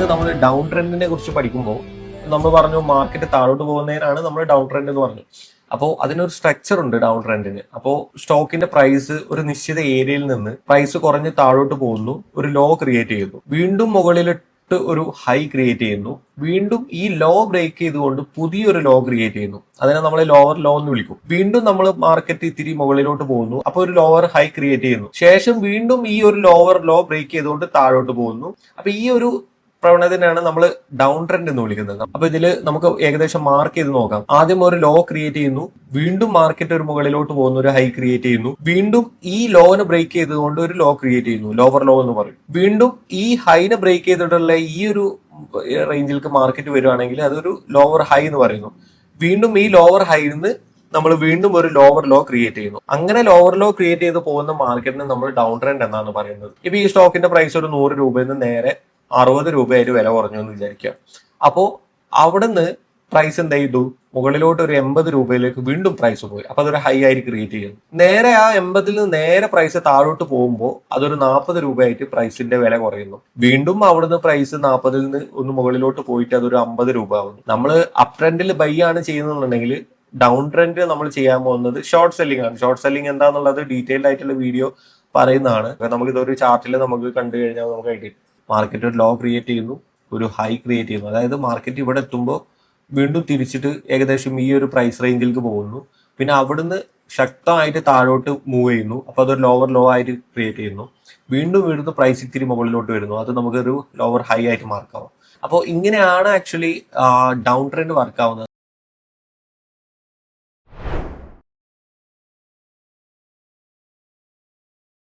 അതായത് നമ്മൾ ഡൗൺ ട്രെൻഡിനെ കുറിച്ച് പഠിക്കുമ്പോൾ നമ്മൾ പറഞ്ഞു മാർക്കറ്റ് താഴോട്ട് പോകുന്നതിനാണ് നമ്മൾ ഡൗൺ ട്രെൻഡ് എന്ന് പറഞ്ഞു. അപ്പോൾ അതിനൊരു സ്ട്രക്ചർ ഉണ്ട് ഡൗൺ ട്രെൻഡിന്. അപ്പോൾ സ്റ്റോക്കിന്റെ പ്രൈസ് ഒരു നിശ്ചിത ഏരിയയിൽ നിന്ന് പ്രൈസ് കുറഞ്ഞ് താഴോട്ട് പോകുന്നു, ഒരു ലോ ക്രിയേറ്റ് ചെയ്യുന്നു, വീണ്ടും മുകളിലിട്ട് ഒരു ഹൈ ക്രിയേറ്റ് ചെയ്യുന്നു, വീണ്ടും ഈ ലോ ബ്രേക്ക് ചെയ്തുകൊണ്ട് പുതിയൊരു ലോ ക്രിയേറ്റ് ചെയ്യുന്നു. അതിനെ നമ്മൾ ലോവർ ലോ എന്ന് വിളിക്കും. വീണ്ടും നമ്മൾ മാർക്കറ്റ് ഇത്തിരി മുകളിലോട്ട് പോകുന്നു, അപ്പൊ ഒരു ലോവർ ഹൈ ക്രിയേറ്റ് ചെയ്യുന്നു. ശേഷം വീണ്ടും ഈ ഒരു ലോവർ ലോ ബ്രേക്ക് ചെയ്തുകൊണ്ട് താഴോട്ട് പോകുന്നു. അപ്പൊ ഈ ഒരു പ്രവണതയാണ് നമ്മൾ ഡൗൺ ട്രെൻഡ് എന്ന് വിളിക്കുന്നത്. അപ്പൊ ഇതിൽ നമുക്ക് ഏകദേശം മാർക്ക് ചെയ്ത് നോക്കാം. ആദ്യം ഒരു ലോ ക്രിയേറ്റ് ചെയ്യുന്നു, വീണ്ടും മാർക്കറ്റ് ഒരു മുകളിലോട്ട് പോകുന്നു, ഒരു ഹൈ ക്രിയേറ്റ് ചെയ്യുന്നു, വീണ്ടും ഈ ലോന് ബ്രേക്ക് ചെയ്തുകൊണ്ട് ഒരു ലോ ക്രിയേറ്റ് ചെയ്യുന്നു, ലോവർ ലോ എന്ന് പറയും. വീണ്ടും ഈ ഹൈനെ ബ്രേക്ക് ചെയ്തിട്ടുള്ള ഈ ഒരു റേഞ്ചിലേക്ക് മാർക്കറ്റ് വരുവാണെങ്കിൽ അതൊരു ലോവർ ഹൈ എന്ന് പറയുന്നു. വീണ്ടും ഈ ലോവർ ഹൈയിൽ നിന്ന് നമ്മൾ വീണ്ടും ഒരു ലോവർ ലോ ക്രിയേറ്റ് ചെയ്യുന്നു. അങ്ങനെ ലോവർ ലോ ക്രിയേറ്റ് ചെയ്ത് പോകുന്ന മാർക്കറ്റിന് നമ്മൾ ഡൗൺ ട്രെൻഡ് എന്നാണ് പറയുന്നത്. ഇപ്പൊ ഈ സ്റ്റോക്കിന്റെ പ്രൈസ് ഒരു 100 രൂപയിൽ നിന്ന് നേരെ 60 രൂപയായിട്ട് വില കുറഞ്ഞു എന്ന് വിചാരിക്കുക. അപ്പോൾ അവിടുന്ന് പ്രൈസ് എന്ത് ചെയ്തു, മുകളിലോട്ട് ഒരു 80 രൂപയിലേക്ക് വീണ്ടും പ്രൈസ് പോയി. അപ്പൊ അതൊരു ഹൈ ആയിട്ട് ക്രിയേറ്റ് ചെയ്യുന്നു. നേരെ ആ 80 നിന്ന് നേരെ പ്രൈസ് താഴോട്ട് പോകുമ്പോൾ അതൊരു 40 രൂപയായിട്ട് പ്രൈസിന്റെ വില കുറയുന്നു. വീണ്ടും അവിടുന്ന് പ്രൈസ് 40 നിന്ന് ഒന്ന് മുകളിലോട്ട് പോയിട്ട് അതൊരു 50 രൂപ ആവുന്നു. നമ്മൾ അപ് ട്രെൻഡിൽ ബൈ ആണ് ചെയ്യുന്നുണ്ടെങ്കിൽ ഡൗൺ ട്രെൻഡ് നമ്മൾ ചെയ്യാൻ പോകുന്നത് ഷോർട്ട് സെല്ലിംഗ് ആണ്. ഷോർട്ട് സെല്ലിംഗ് എന്താന്നുള്ളത് ഡീറ്റെയിൽഡ് ആയിട്ടുള്ള വീഡിയോ പറയുന്നതാണ്. നമുക്ക് ഇതൊരു ചാർട്ടിൽ നമുക്ക് കണ്ടു കഴിഞ്ഞാൽ നമുക്ക് ഐഡിയ. മാർക്കറ്റ് ഒരു ലോ ക്രിയേറ്റ് ചെയ്യുന്നു, ഒരു ഹൈ ക്രിയേറ്റ് ചെയ്യുന്നു. അതായത് മാർക്കറ്റ് ഇവിടെ എത്തുമ്പോൾ വീണ്ടും തിരിച്ചിട്ട് ഏകദേശം ഈ ഒരു പ്രൈസ് റേഞ്ചിലേക്ക് പോകുന്നു. പിന്നെ അവിടുന്ന് ശക്തമായിട്ട് താഴോട്ട് മൂവ് ചെയ്യുന്നു. അപ്പൊ അതൊരു ലോവർ ലോ ആയിട്ട് ക്രിയേറ്റ് ചെയ്യുന്നു. വീണ്ടും വീണ്ടും പ്രൈസ് ഇത്തിരി മുകളിലോട്ട് വരുന്നു. അത് നമുക്കൊരു ലോവർ ഹൈ ആയിട്ട് മാർക്കാവും. അപ്പോൾ ഇങ്ങനെയാണ് ആക്ച്വലി ഡൗൺ ട്രെൻഡ് വർക്ക് ആവുന്നത്.